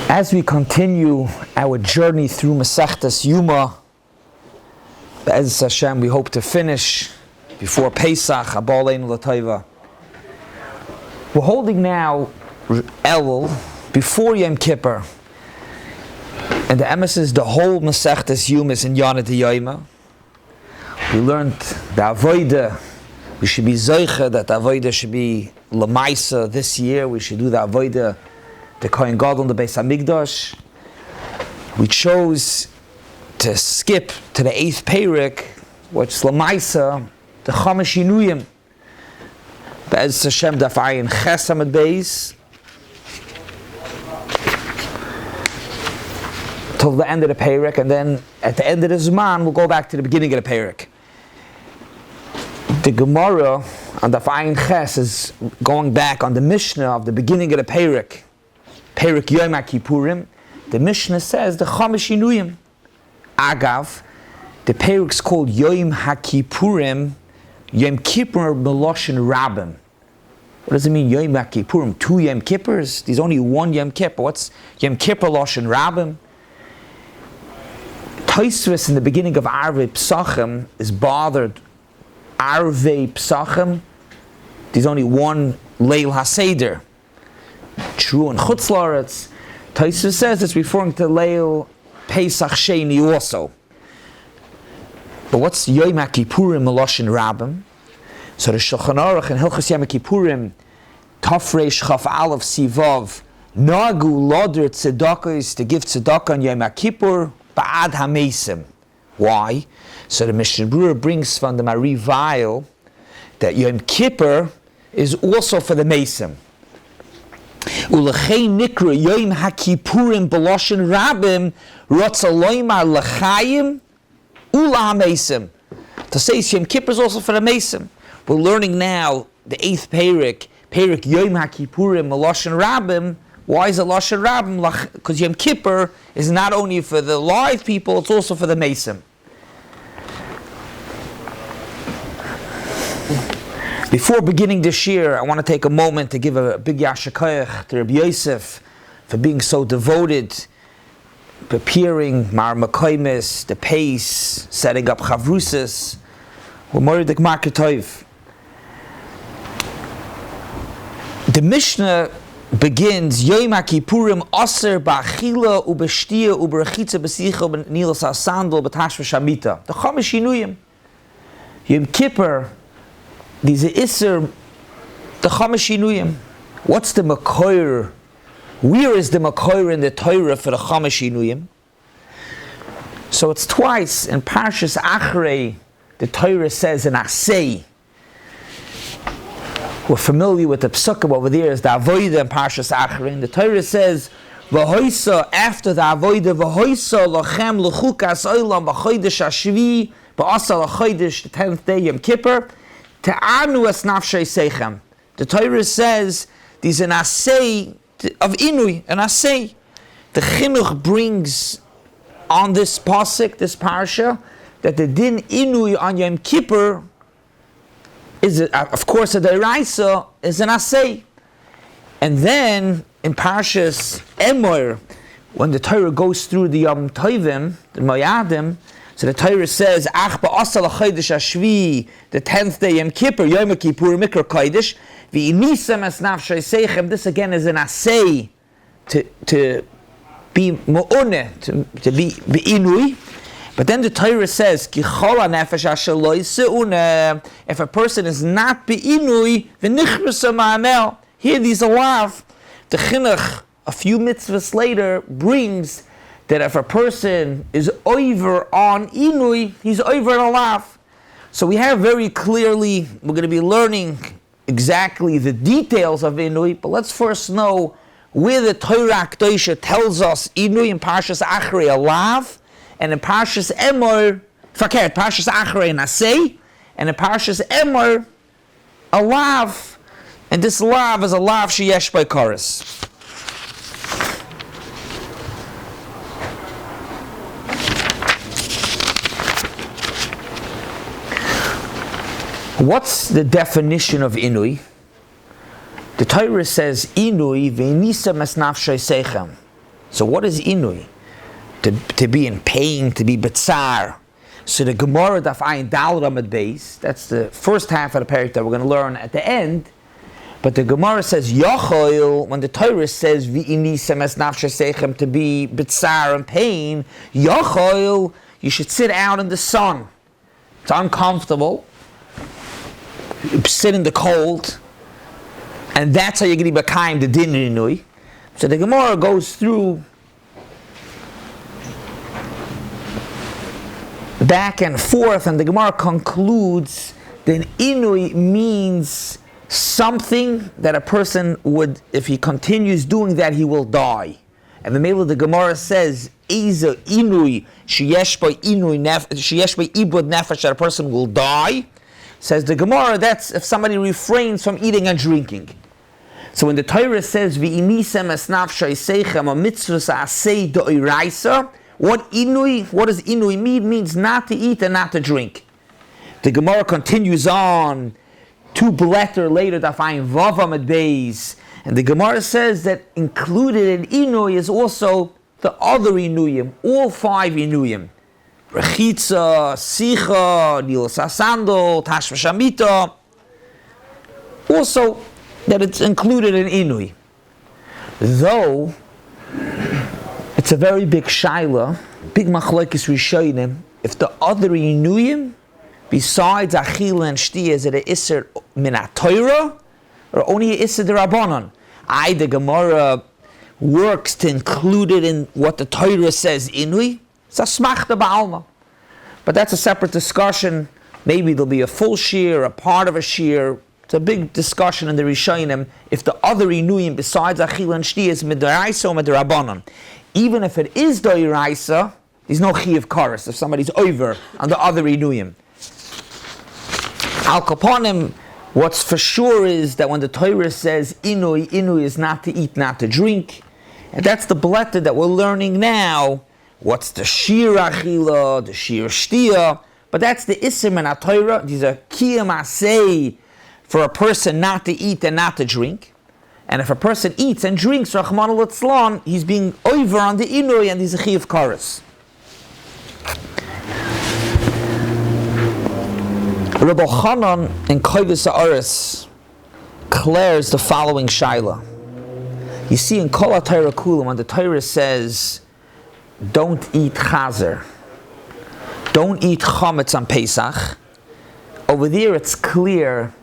As we continue our journey through Masechtas Yuma, Be'ez Hashem, we hope to finish before Pesach, Abba Aleinu L'Tova. We're holding now Elul before Yom Kippur, and the emes is the whole Masechtas Yuma is in Yana D'Yoma. We learned the Avodah. We should be Zoicha, that the Avodah should be L'Maisa this year. We should do the Avodah, the Kohen Gadol, the Bais Hamikdash. We chose to skip to the 8th Perek, which is L'Maisa, the Chamash Yinuyim. Be'ez Hashem Daf Ayin Ches Amud Bais, till the end of the Perek, and then at the end of the Zman, we'll go back to the beginning of the Perek. The Gemara on Daf Ayin Ches is going back on the Mishnah of the beginning of the Perek YOM KIPPURIM. The Mishnah says the Chamash Yinuyim. Agav, the Perek is called YOM HaKippurim, Yom Kippur Meloshin Rabim. What does it mean, Yom HaKippurim? 2 Yom Kippurs? There's only 1 Yom Kippur. What's Yom Kippur Loshin Rabim? Tosfos in the beginning of Arvei Psachim is bothered. Arvei Psachim, there's only 1 Leil HaSeder. True in Chutz La'aretz. Tosfos says it's referring to Leil Pesach Sheni also. But what's Yom HaKippurim Meloshin Rabim? So the Shulchan Aruch in Hilchos Yom HaKippurim, Tafresh Chaf Aleph Sivav, Nagu Loder Tzedakos, to give tzedakah on Yom HaKippur, Ba'ad HaMeisim. Why? So the Mishnah Berurah brings from the Mari Weil that Yom Kippur is also for the Meisim. Ulechei Nikra Yom HaKippurim Beloshin Rabim Rotza Loimar L'Chaim Ula HaMeisim. To say Yom Kippur is also for the Meisim. We're learning now the 8th Perek Yom HaKippurim Beloshin Rabim. Why is it Loshin Rabim? Because Yom Kippur is not only for the live people, it's also for the Meisim. Before beginning this year, I want to take a moment to give a big Yasher Koach to Rabbi Yosef for being so devoted, preparing Mar Makoimis, the pace, setting up Chavrusas. We're Moridik Marker Tov. The Mishnah begins Yom HaKippurim Aser Ba'achila U'Beshtia U'Berachitza B'Sicha B'Nilas HaSandal B'Tashva Shamita. The Chamash Yinuyim. Yom Kippur, these are Isser, the Chamash Yinuyim. What's the Makoir? Where is the Makoir in the Torah for the Chamash Yinuyim? So it's twice in Parshas Achrei, the Torah says in Asei. We're familiar with the Psukim over there is the Avodah in Parshas Achrei. The Torah says, V'hoisa, after the Avodah, V'hoisa lachem l'chukas olam b'chodesh hashvi b'asa l'chodesh, the 10th day Yom Kippur, Te'anu es nafshei seichem. The Torah says there's an asay of inui, an asay. The chinuch brings on this pasuk, this parsha, that the din inui on Yom Kippur is, of course, a deraisa, is an asay. And then in Parshas Emor, when the Torah goes through the Yom Tovim, the Moyadim, so the Torah says, Ach ba'asa l'chodesh hashvi, the 10th day Yom Kippur, Yom Kippur Mikra Kodesh, v'inisam es nafshei seichem. This again is an asay to be mu'uneh, to be inui. But then the Torah says, Ki chol ha'nefesh asher lo yise'uneh. If a person is not be'inui, v'nichrusa ma'anel. Here these alive. The chinuch, a few mitzvahs later, brings that if a person is over on Inui, he's over on Alav. So we have very clearly, we're going to be learning exactly the details of Inui, but let's first know where the Torah Kedosha tells us Inui in Parshas Achrei Alav, and in Parshas Emor, Parshas Achrei Nasei, and in Parshas Emor, Alav. And this Alav is a Lav Sheyesh by Chorus. What's the definition of Inui? The Torah says, Inui v'nisa mes nafshei seichem. So what is inui? To be in pain, to be betzar. So the Gemara daf ayin dal ramad Bais, that's the first half of the parak that we're going to learn at the end. But the Gemara says, Yochel, when the Torah says, V'inisem es nafshesechem, to be betzar and pain, Yochel, you should sit out in the sun. It's uncomfortable. Sit in the cold. And that's how you're going to be b'kaim the din rinui. So the Gemara goes through back and forth, and the Gemara concludes that inui means something that a person would, if he continues doing that, he will die. And the middle of the Gemara says, Eza inui sheyesh by ibud nefesh, that a person will die. Says the Gemara, that's if somebody refrains from eating and drinking. So when the Torah says, V'inisem es nafshay seichem a mitzvah asay do'iraisa, what does inui mean? It means not to eat and not to drink. The Gemara continues on, 2 b'letter later, dafayin vavam at Bais, and the Gemara says that included in inui is also the other inuyim, all 5 inuyim. Rechitza, sicha, nilas asando, tashva shamita. Also, that it's included in inui. Though, it's a very big shaila, big machlokes rishonim, if the other inuyim, besides achila and shtia, is it a isser min ha-Torah, or only a isser d'Rabbanan? The Gemara works to include it in what the Torah says inui. It's a smachta ba'alma. But that's a separate discussion. Maybe there'll be a full shiur, a part of a shiur. It's a big discussion in the Rishonim if the other inuyim besides achila and shtia is midoraisa or midorabanan. Even if it is doiraisa, there's no chi of kares if somebody's over on the other inuyim. Al kaponim, what's for sure is that when the Torah says inui is not to eat, not to drink, and that's the b'letter that we're learning now. What's the shiur achila, the shiur shtia? But that's the isser min ha-Torah. These are kiyam asay for a person not to eat and not to drink. And if a person eats and drinks, Rachmana litzlan, he's being over on the inui and he's a chi of kares. Rabbi Chanan in Kovis Ha'aretz declares the following shaila. You see in Kol HaTorah Kulam, when the Torah says, don't eat chazer, don't eat chametz on Pesach, over there it's clear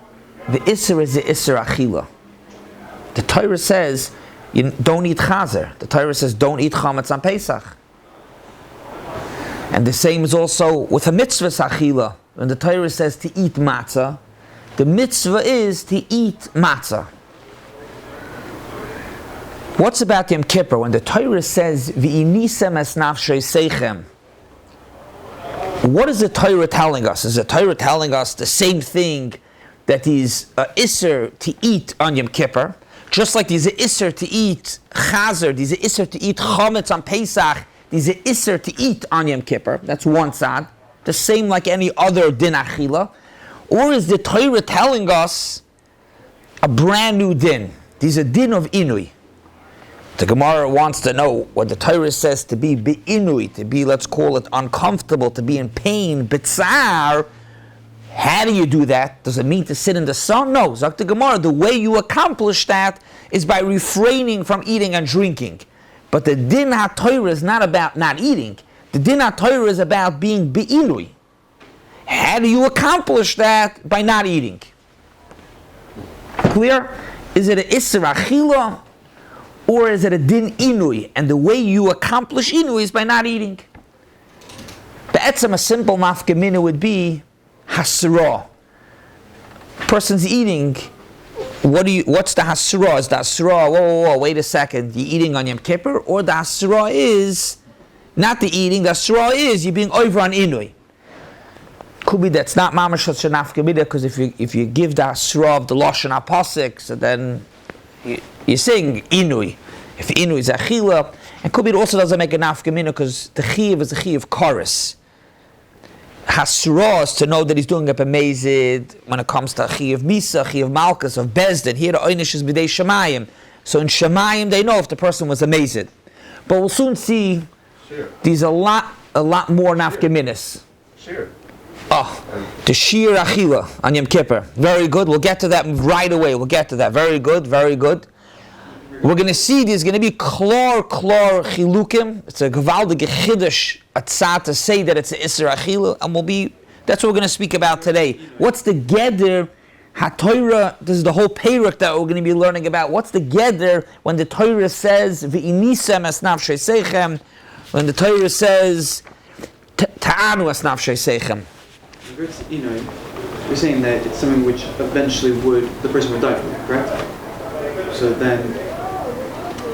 the isser is the isser achila. The Torah says, you don't eat chazer. The Torah says, don't eat chametz on Pesach. And the same is also with a mitzvah achila. When the Torah says to eat matzah, the mitzvah is to eat matzah. What's about Yom Kippur? When the Torah says, V'inisem es nafshay seichem, what is the Torah telling us? Is the Torah telling us the same thing that is isser to eat on Yom Kippur? Just like there's an isser to eat chazer, there's an isser to eat chametz on Pesach, there's an isser to eat on Yom Kippur. That's one side. The same like any other din achila. Or is the Torah telling us a brand new din? There's a din of inui. The Gemara wants to know what the Torah says to be inui, to be, let's call it, uncomfortable, to be in pain, bitzar. How do you do that? Does it mean to sit in the sun? No. Zok the Gemara, the way you accomplish that is by refraining from eating and drinking. But the din ha-Torah is not about not eating. The din ha-Torah is about being be'inui. How do you accomplish that? By not eating. Clear? Is it an isser achila or is it a din inui? And the way you accomplish inui is by not eating. Be'etzem, a simple nafkamina would be hasra. Person's eating. What's the hasra? Is the hasra, whoa, wait a second, you're eating on Yom Kippur? Or the hasra is not the eating, the hasra is you're being over on inui. Could be that's not mamash nafkamina, because if you give the hasra of the lashon hapasik, so then you're saying inui. If inui is achila, and could be it also doesn't make a nafkamina because the chiv is the chiv of kares. Hasra is to know that he's doing a b'mezid when it comes to chi of misa, chi of malchus, of bezdin. Here the oynish is b'dei shemayim. So in shemayim they know if the person was a mezid. but we'll soon see there's a lot more nafkaminis. Shiur. The Shiur Achila on Yom Kippur. Very good. We'll get to that right away. We'll get to that. Very good. Very good. We're going to see there's going to be klor chilukim. It's a gewaldige chiddush atzah to say that it's an Isser Achila, and that's what we're going to speak about today. What's the geder HaTorah? This is the whole perek that we're going to be learning about. What's the geder when the Torah says v'inisem es nafshei seichem? When the Torah says ta'anu es nafshei seichem? You're saying that it's something which eventually the person would die from, correct? So then,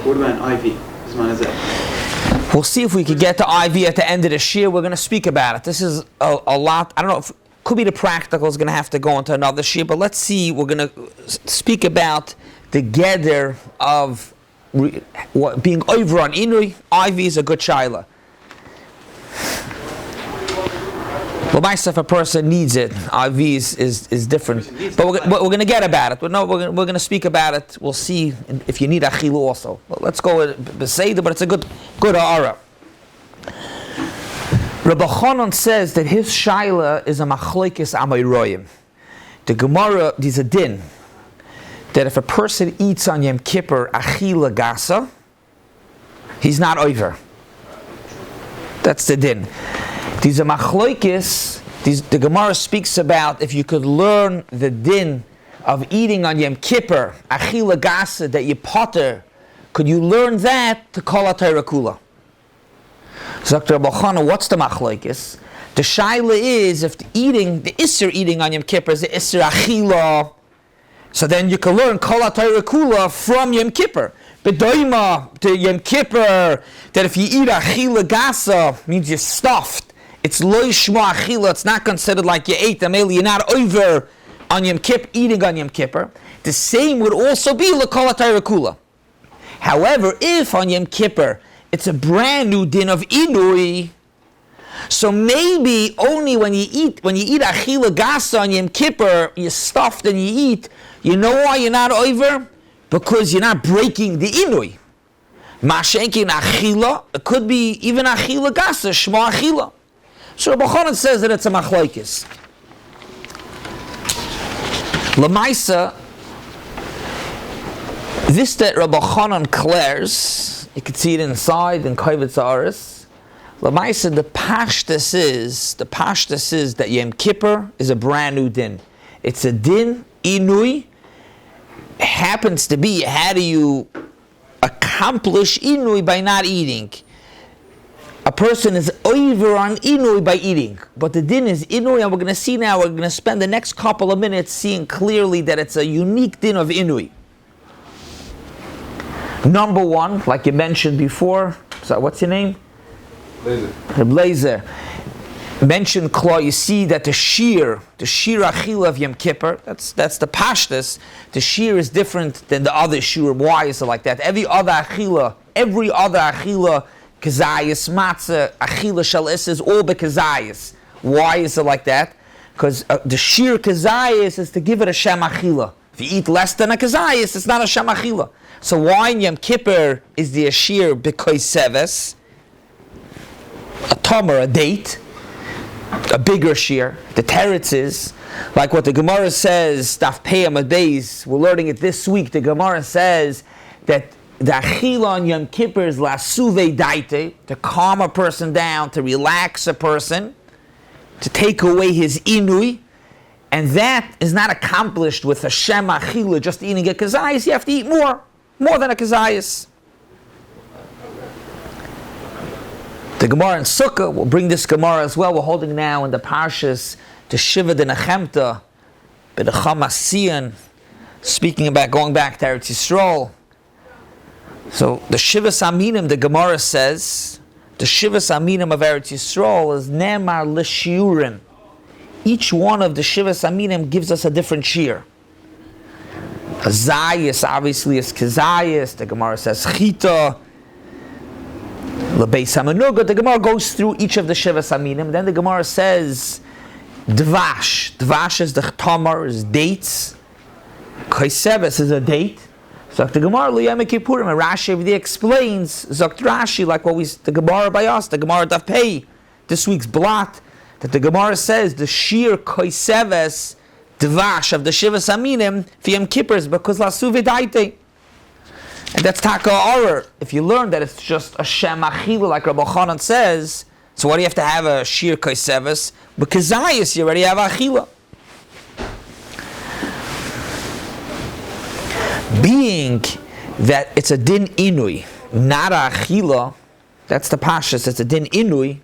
what about an IV? As man as that? We'll see if we could get to IV at the end of the shiur. We're going to speak about it. This is a lot. I don't know if could be the practical is going to have to go into another shiur, but let's see. We're going to speak about the geder of being over on inui. IV is a good shaila. Well, myself, if a person needs it, IV is different. But we're going to get about it. We're going to speak about it. We'll see if you need achilu also. Well, let's go with Beseda, but it's a good aura. Rabbi Chanan says that his shaila is a machlokes amayroyim. The Gemara, there's a din that if a person eats on Yom Kippur achila gasa, he's not over. That's the din. These are machlokes. The Gemara speaks about if you could learn the din of eating on Yom Kippur, achila gasa, that you potter, could you learn that to kol ha-Torah kula? So Dr. Rabbi Chana, what's the machlokes? The shaila is if the isser eating on Yom Kippur is the isser achila, so then you can learn kol ha-Torah kula from Yom Kippur. Bedoima to Yom Kippur, that if you eat achila gasa, means you're stuffed. It's lo yishma achila. It's not considered like you ate them. You're not over on Yom Kippur, eating on Yom Kippur. The same would also be l'kol ha-Torah kula. However, if on Yom Kippur it's a brand new din of inui, so maybe only when you eat achila gasa on Yom Kippur, you're stuffed and you eat. You know why you're not over? Because you're not breaking the inui. Mashenkin achila, it could be even achila gasa, shma achila. So Rabbi Chanan says that it's a machlokes. Lamaisa, this that Rabbi Chanan declares, you can see it inside in Kovetz Aris. Lamaisa, the pashtus is that Yom Kippur is a brand new din. It's a din inui. It happens to be how do you accomplish inui by not eating? A person is over on inui by eating, but the din is inui, and we're going to see now, we're going to spend the next couple of minutes seeing clearly that it's a unique din of inui. Number one, like you mentioned before, so what's your name? Blazer. Mentioned Kla, you see that the Shiur Achila of Yom Kippur, that's the pashtus. The Shiur is different than the other Shiur. Why is it like that? Every other Achila, Kazayas, Matzah, Achila, Shalis is all Bekazayas. Why is it like that? Because the Shiur Kazayas is to give it a Shem Achila. If you eat less than a Kazayas, it's not a Shem Achila. So why in Yom Kippur is the Shiur Bekoy Seves? A Tomer, a date, a bigger Shiur. The teretz is, like what the Gemara says, Daf Pei Amud Beis, we're learning it this week, the Gemara says that the achila on Yom Kippur is la suve daite, to calm a person down, to relax a person, to take away his inui, and that is not accomplished with a shem achila, just eating a kazayas. You have to eat more than a kazayas. The Gemara in Sukkah, we'll bring this Gemara as well. We're holding now in the Parshas to Shiva de Nechemta, B'Necham Asiyan, speaking about going back to Eretz Yisrael. So the Shivas Aminim, the Gemara says, the Shivas Aminim of Eretz Yisrael is Nemar L'Shiurim. Each one of the Shivas Aminim gives us a different shiur. Zayis obviously is Kazayis. The Gemara says Chita. L'Beis HaMenuga. The Gemara goes through each of the Shivas Aminim. Then the Gemara says Dvash. Dvash is the Tamar, is dates. Kaiseves is a date. Zok the Gemara lo Yom Kippurim, and Rashi over there explains, Zok Rashi, like what the Gemara by us, the Gemara Daf Pei, this week's blot, that the Gemara says the Shiur Koiseves Dvash of the Shivas Aminim for Yom Kippur's because Lasu V'daite. And that's Taka Orer. If you learn that it's just a Shem Achila, like Rabbi Chanan says, so why do you have to have a Shiur Koiseves? Because Zayas, you already have Achila. Being that it's a din inui, not a achila, that's the pashas, it's a din inui,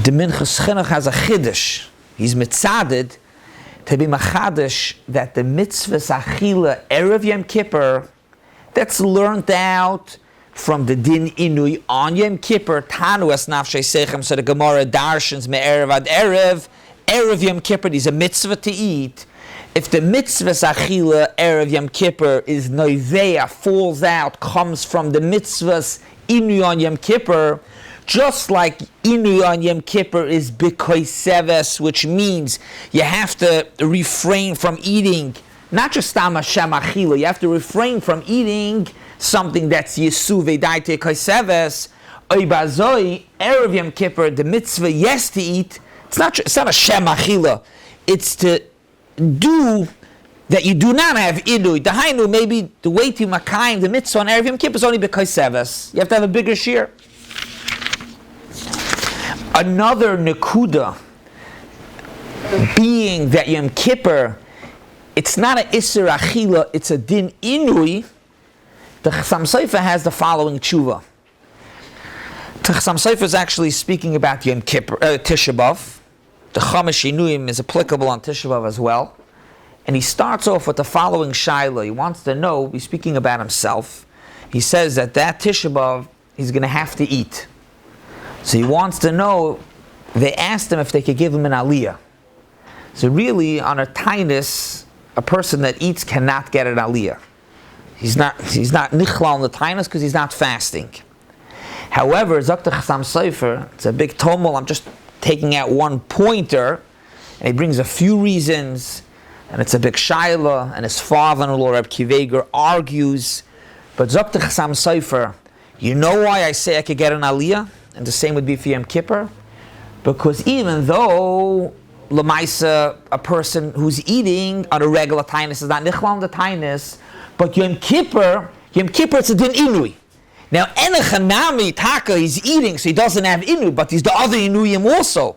the Minchas Chinuch has a chiddush. He's mitzaded to be machadish that the mitzvahs achila erev Yom Kippur, that's learned out from the din inui on Yom Kippur, tanu es nafshei sechem, so the Gemara darshans me'erev ad erev Yom Kippur is a mitzvah to eat. If the mitzvahs achila erev Yom Kippur is noiveya, falls out, comes from the mitzvahs inui on Yom Kippur, just like inui on Yom Kippur is b'koiseves, which means you have to refrain from eating, not just tam Hashem achila, you have to refrain from eating something that's yesu v'daite koiseves, oy bazoi, erev Yom Kippur, the mitzvah yes to eat, it's not a Shem achila, it's to do that you do not have idui. Dahainu, maybe the way to makayim, the mitzvah on erev Yom Kippur is only because seves. You have to have a bigger shear. Another nekuda, being that Yom Kippur, it's not an isser achila, it's a din inui. The Chassam Sofer has the following tshuva. The Chassam Sofer is actually speaking about Yom Kippur, Tisha B'Av. The Chamash Inuim is applicable on Tisha B'Av as well. And he starts off with the following shaila. He wants to know, he's speaking about himself. He says that Tisha B'Av, he's going to have to eat. So he wants to know, they asked him if they could give him an aliyah. So really, on a tainus, a person that eats cannot get an aliyah. He's not nichlal on the tainus because he's not fasting. However, Zakta Chassam Sofer, it's a big tumult, I'm just taking out one pointer, and he brings a few reasons, and it's a big shaila, and his father-in-law, Reb Kiveger, argues, but Zakta Chassam Sofer, you know why I say I could get an aliyah? And the same would be for Yom Kippur? Because even though Lamaisa, a person who's eating on a regular tainus is not nichla on the tainus, but Yom Kippur it's a din inui. Now, Enechanami Taka, he's eating, so he doesn't have inu, but he's the other inuyim also.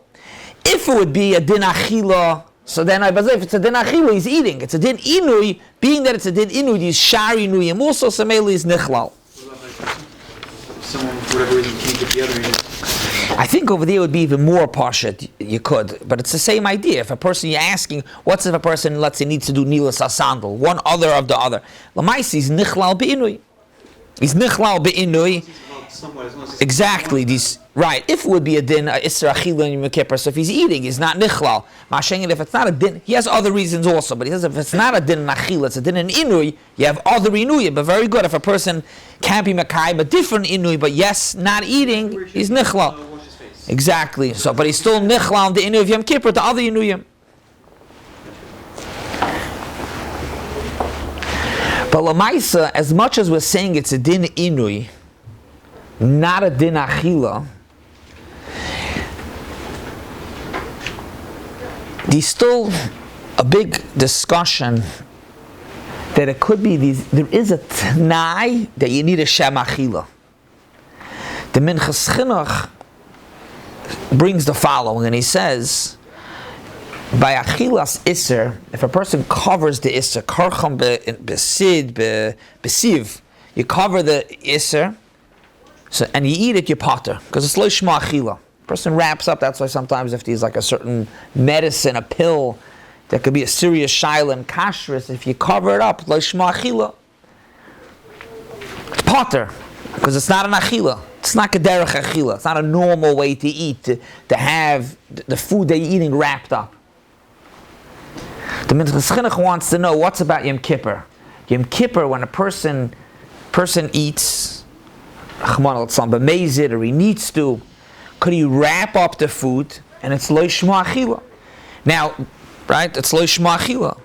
If it would be a din achila, so then if it's a din achila, he's eating. It's a din inui, being that it's a din inui, he's shari inuyim also, so mainly is nichlal. Someone, for whatever reason, can't get the other inuyim. I think over there would be even more pashat, you could, but it's the same idea. If a person, you're asking, what's if a person, let's say, needs to do nilas asandal, one other of the other? Lamaisi is nichlal be'inui. He's nichlal be'inui. Exactly. Right. If it would be a din, isra achila in Yom Kippur, so if he's eating, he's not nichlal. Mashengin, if it's not a din, he has other reasons also, but he says if it's not a din in achila, it's a din in inui, you have other inui, but very good. If a person can't be makai, but different inui, but yes, not eating, he's nichlal. Exactly. So, but he's still nichlal the inui of Yom Kippur, the other inuyim. But Lamaisa, as much as we're saying it's a din inui, not a din achila, there's still a big discussion that it could be there is a t'nai that you need a shem achila. The Minchas Chinuch brings the following, and he says, by achilas isser, if a person covers the isser, karcham besid besiv, you cover the isser, so and you eat it, you potter, because it's lo shma achila. Person wraps up. That's why sometimes if there's like a certain medicine, a pill, that could be a serious shaila and kashrus, if you cover it up, lo shma achila, it's potter, because it's not an achila. It's not kederech achila. It's not a normal way to eat, to have the food that you're eating wrapped up. The Minchas Chinuch wants to know what's about Yom Kippur. Yom Kippur, when a person eats, or he needs to, could he wrap up the food and it's lo shma achila? Now, right, it's lo shma achila.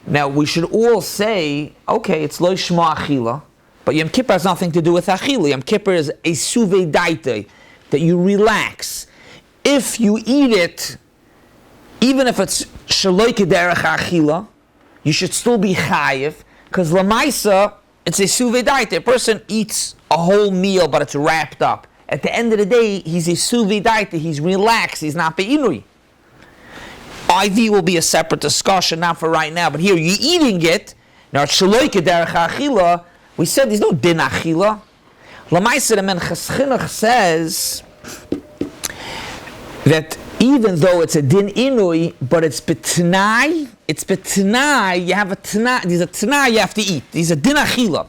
Now we should all say, okay, it's lo shma achila, but Yom Kippur has nothing to do with achila. Yom Kippur is a suve daite, that you relax. If you eat it, even if it's shaloi kederech achila, you should still be chayiv, because lamaisa, it's a suve daite. A person eats a whole meal, but it's wrapped up. At the end of the day, he's a suve daite, he's relaxed, he's not be'inui. IV will be a separate discussion, not for right now, but here, you're eating it. Now, shaloi kederech achila, we said there's no din achila. Lamaisa, the Menchas Chinuch says that even though it's a din inui, but it's betnai, you have a tnai, there's a tnai you have to eat. There's a din achila.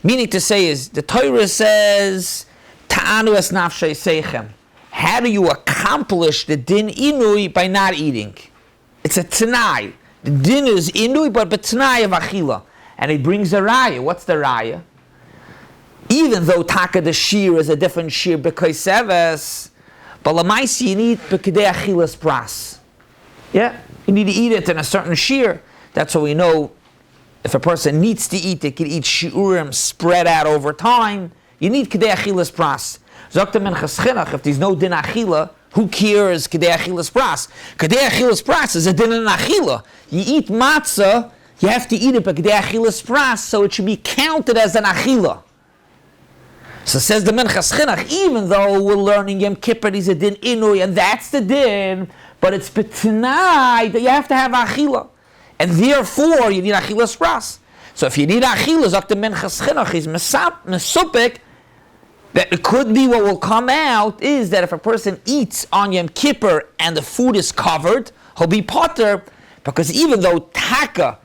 Meaning to say is, the Torah says, ta'anu es nafshay seichem. How do you accomplish the din inui by not eating? It's a tnai. The din is inui, but tnai of achila. And it brings a raya. What's the raya? Even though taka the shiur is a different shiur because seves, but lamaisi you need b'kedei achilas pras. Yeah, you need to eat it in a certain shiur. That's what we know. If a person needs to eat, they can eat shiurim spread out over time. You need kedei achilas pras. Zok Menchas Chinuch, if there's no din achila, who cares kedei achilas pras? Kedei achilas pras is a din in achila. You eat matzah, you have to eat it by kedei achilas pras, so it should be counted as an achila. So says the Menchas Chinuch, even though we're learning Yom Kippur is a din inui, and that's the din, but it's betnai that you have to have achila. And therefore, you need achilas pras. So if you need achila, Zok Menchas Chinuch, he's mesupik, that it could be what will come out is that if a person eats on Yom Kippur and the food is covered, he'll be potter, because even though taka,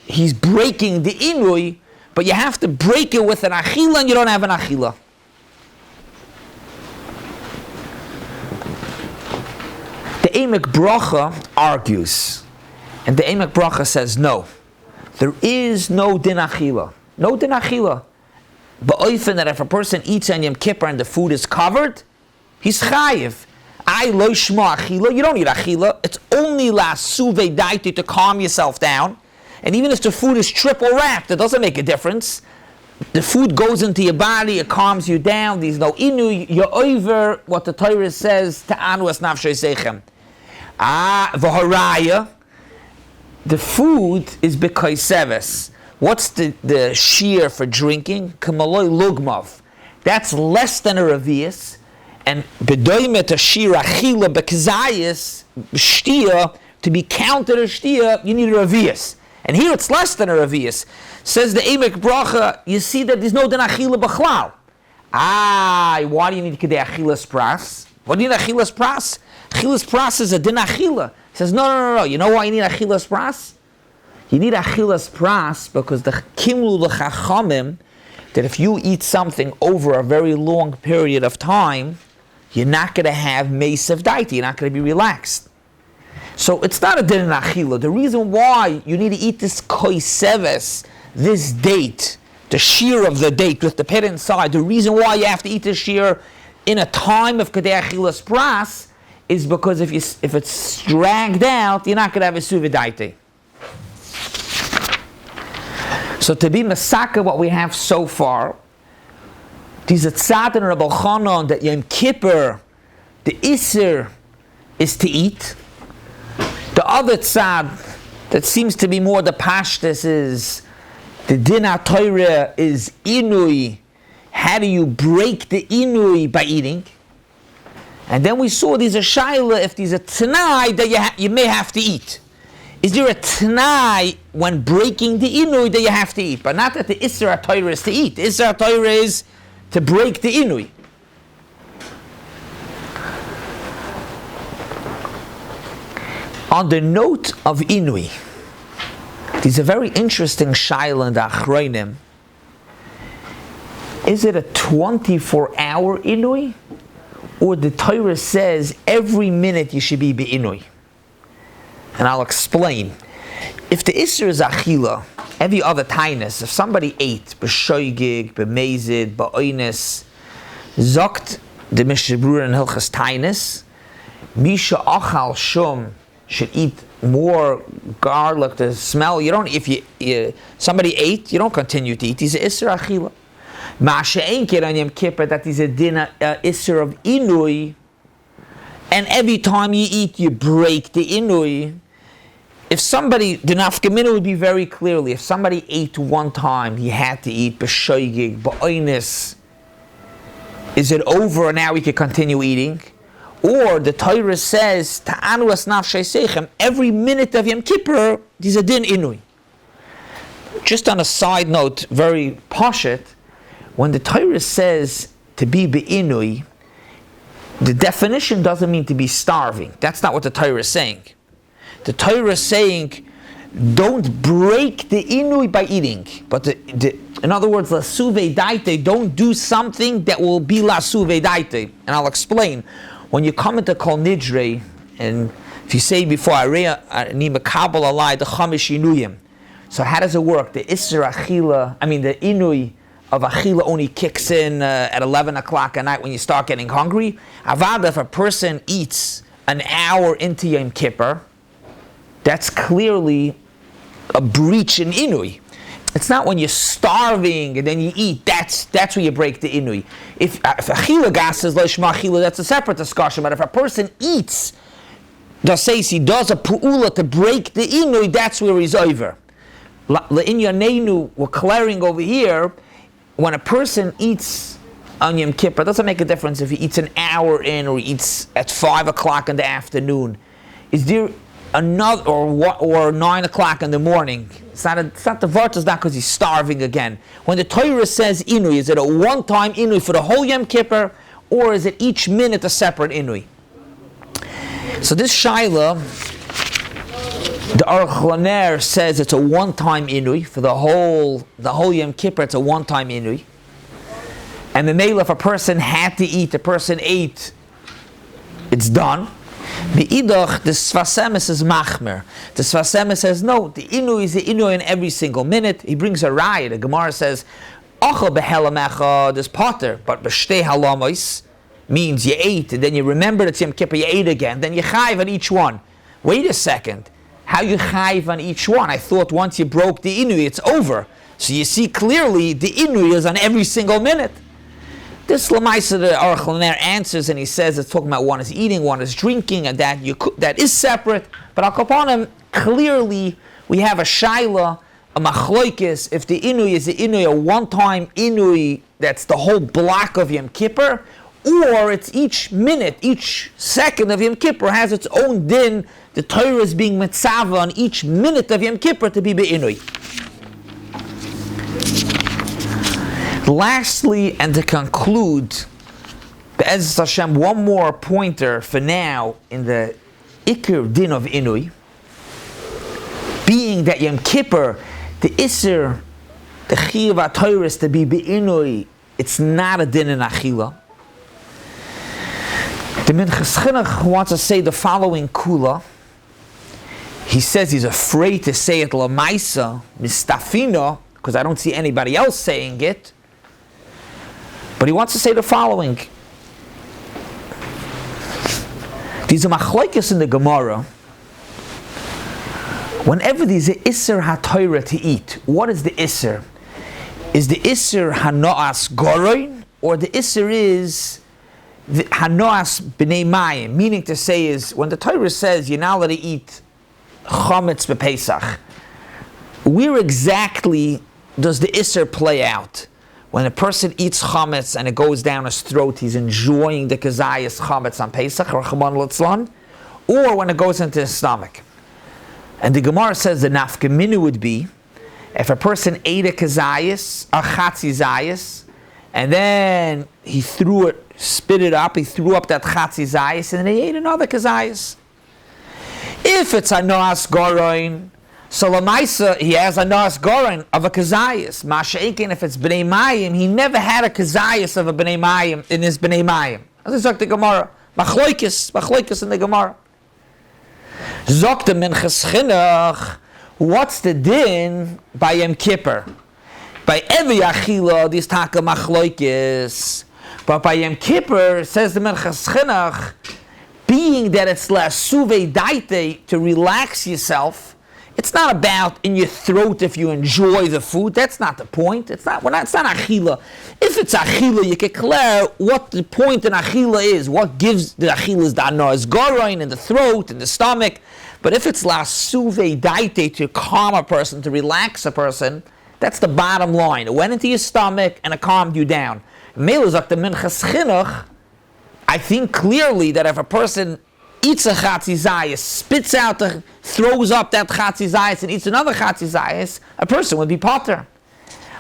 he's breaking the inui, but you have to break it with an achila and you don't have an achila. The Emek Bracha argues, and the Emek Bracha says no. There is no din achila. No din achila. But often that if a person eats on Yom Kippur and the food is covered, he's chayiv. I lo shma achila. You don't need achila. It's only la suve daiti to calm yourself down. And even if the food is triple wrapped, it doesn't make a difference. The food goes into your body, it calms you down. There's no inu. You're over what the Torah says. Ta'anu es nafshay seichem. V'haraya. The food is b'kaiseves. What's the shiur for drinking? Kamaloi lugmav. That's less than a revius. And bedoimet a shiur achila b'kazayis shtia, to be counted as shtia, you need a revius. And here it's less than a revius. Says the Emek Bracha, you see that there's no din achila b'chlal. Why do you need kedei achilas pras? What do you need achilas pras? Achilas pras is a din achila. He says, no. You know why you need achilas pras? You need achilas pras because the kimlu l'chachamim, that if you eat something over a very long period of time, you're not going to have meisav daiti, you're not going to be relaxed. So it's not a din in achila. The reason why you need to eat this koiseves, this date, the shiur of the date with the pit inside, the reason why you have to eat this shiur in a time of kedei achilas pras is because if it's dragged out, you're not going to have a suvidaite. So to be masaka, what we have so far, these tzad and Rabbi Chanan that Yom Kippur, the Isser is to eat. The other tzad that seems to be more the pashtus is the din HaTorah is inui. How do you break the inui by eating? And then we saw there's a shaila if there's a t'nai that you may have to eat. Is there a t'nai when breaking the inui that you have to eat? But not that the Isser HaTorah is to eat. The Isser HaTorah is to break the inui. On the note of inui, there's a very interesting shaila in the Achronim. Is it a 24-hour inui? Or the Torah says every minute you should be be'inui? And I'll explain. If the Isser is achila, every other tainus, if somebody ate b'shoigig, b'mezid, b'oines, zokt the Mishnah Berurah in Hilchas Tainus, misha achal shum should eat more garlic, the smell. You don't. If somebody ate, you don't continue to eat. He's an isser achila. Ma'ashe'enker on Yom Kippur, that is a din isser of inui. And every time you eat, you break the inui. If somebody, the nafkamina would be very clearly, if somebody ate one time, he had to eat b'shoigig, b'oinis. Is it over and now we can continue eating? Or the Torah says, ta'anu as nafshei seichem, every minute of Yom Kippur, there's a din inui. Just on a side note, very pashut, when the Torah says to be be'inui, the definition doesn't mean to be starving. That's not what the Torah is saying. The Torah is saying, don't break the inui by eating. But in other words, lasuve daite, don't do something that will be lasuve daite. And I'll explain. When you come into Kol Nidre, and if you say before, Ani Mekabel Alai, the Chamish Inuyim. So how does it work? The Isser Achila, the Inui of Achila only kicks in at 11 o'clock at night when you start getting hungry. Avad, if a person eats an hour into Yom Kippur, that's clearly a breach in Inui. It's not when you're starving and then you eat, that's where you break the Inui. If Achila gas is Lishma Achila, that's a separate discussion. But if a person eats, he does a pu'ula to break the Inui, that's where he's over. Le'inyanenu, we're clearing over here, when a person eats on Yom Kippur, it doesn't make a difference if he eats an hour in or he eats at 5 o'clock in the afternoon. Is there another, or 9 o'clock in the morning? It's not the vart is not because he's starving again. When the Torah says inui, is it a one-time inui for the whole Yom Kippur, or is it each minute a separate inui? So this shaila, the Aruch says it's a one-time inui for the whole Yom Kippur. It's a one-time inui. And the nail, if a person had to eat, the person ate, it's done. Me'idach, the Sfasemis is machmer. The Sfasemis says, no, the inui is the inui in every single minute. He brings a raya. The Gemara says, Achal behelamecha, this potter, but b'shtei halamos means you ate, and then you remember it's Yom Kippur, you ate again, then you chayiv on each one. Wait a second, how you chayiv on each one? I thought once you broke the inui, it's over. So you see clearly the inui is on every single minute. This Lamaisa, the Aruch answers, and he says it's talking about one is eating, one is drinking, and that is separate. But Al Kapanim, clearly we have a shaila, a machloikis, if the inui is the inui, a one-time inui, that's the whole block of Yom Kippur, or it's each minute, each second of Yom Kippur has its own din. The Torah is being mitzvah on each minute of Yom Kippur to be be'inui. Lastly, and to conclude, Be'ez Hashem, one more pointer for now in the Ikir din of Inui, being that Yom Kippur, the Isser, the Chiyuv HaTorah is to be Be'inui, it's not a din in Achila. The Minchas Chinuch wants to say the following kula. He says he's afraid to say it Lamaisa, Mistafino, because I don't see anybody else saying it. But he wants to say the following. There's a machlokes in the Gemara. Whenever there's an Isser HaTorah to eat, what is the Isser? Is the Isser Hanoas Goroin, or the Isser is the Hanoas B'nei Mayim? Meaning to say is, when the Torah says you're not allowed to eat Chametz B'Pesach, where exactly does the Isser play out? When a person eats chametz and it goes down his throat, he's enjoying the kazayas chametz on Pesach, or Chaman Litzlan, or when it goes into his stomach. And the Gemara says the nafkaminu would be, if a person ate a kazayas, a chatzi zayas, and then he spit it up, he threw up that chatzi zayas, and then he ate another kazayas. If it's a noas goroin, so Lamaisa, he has a Nas Goren of a Kazayas. Masha'ekin, if it's B'nei Mayim, he never had a Kazayas of a B'nei Mayim in his B'nei Mayim. That's like the Gemara. Machloikis in the Gemara. Zok the Minchas Chinuch, what's the din by Yom Kippur? By every Achila, this taka Machloikis. But by Yom Kippur, says the Minchas Chinuch, being that it's lasuve daite, to relax yourself, it's not about in your throat if you enjoy the food. That's not the point. It's not achila. If it's achila, you can clear what the point in achila is. What gives the achilas the anos goroin in the throat, in the stomach. But if it's lasuve daite, to calm a person, to relax a person, that's the bottom line. It went into your stomach and it calmed you down. Meluzak the minchas chinuch, I think clearly that if a person eats a chatzizayis, spits out, throws up that chatzizayis and eats another chatzizayis, a person would be potter.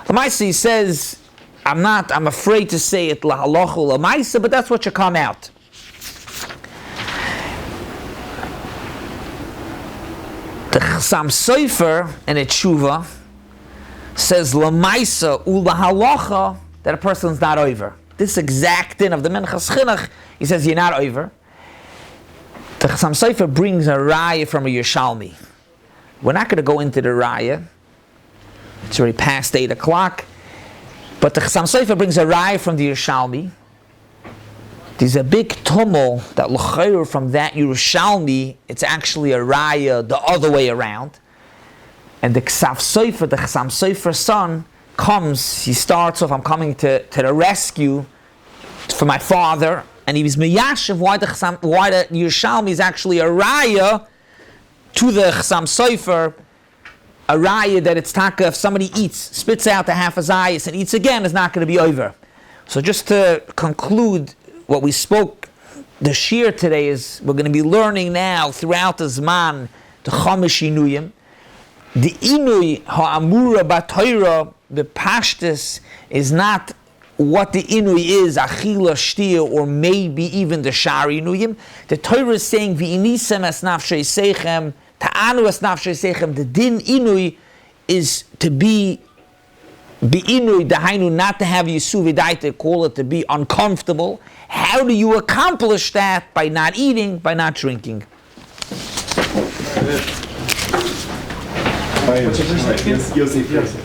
Lamaisa says, I'm afraid to say it lahalochu lamaisa, but that's what should come out. The Chassam Sofer in a tshuva says lamaisa ulahalacha, that a person's not over. This exact thing of the minchas chinuch, he says you're not over. The Chassam Sofer brings a raya from a Yerushalmi. We're not going to go into the raya. It's already past 8 o'clock. But the Chassam Sofer brings a raya from the Yerushalmi. There's a big tumult that l'chayur from that Yerushalmi, it's actually a raya the other way around. And the Chassam Sofer's son, comes, he starts off, I'm coming to the rescue for my father. And he was meyashiv why the Yerushalmi is actually a raya to the Chassam Sofer, a raya that it's taka, if somebody eats, spits out the half a zayis and eats again, is not going to be over. So just to conclude what we spoke, the Shiur today is, we're going to be learning now throughout the Zman, the Chomish Inuyim. The Inui ha'amura b'Torah, the pashtus, is not what the inui is, achila, shtia, or maybe even the shari inuyim. The Torah is saying, v'inisem es nafshei seichem, ta'anu es nafshei seichem. The din inui is to be inui, dahainu, not to have yisuv v'daita, call it to be uncomfortable. How do you accomplish that? By not eating, by not drinking. What's your first name? Yosef.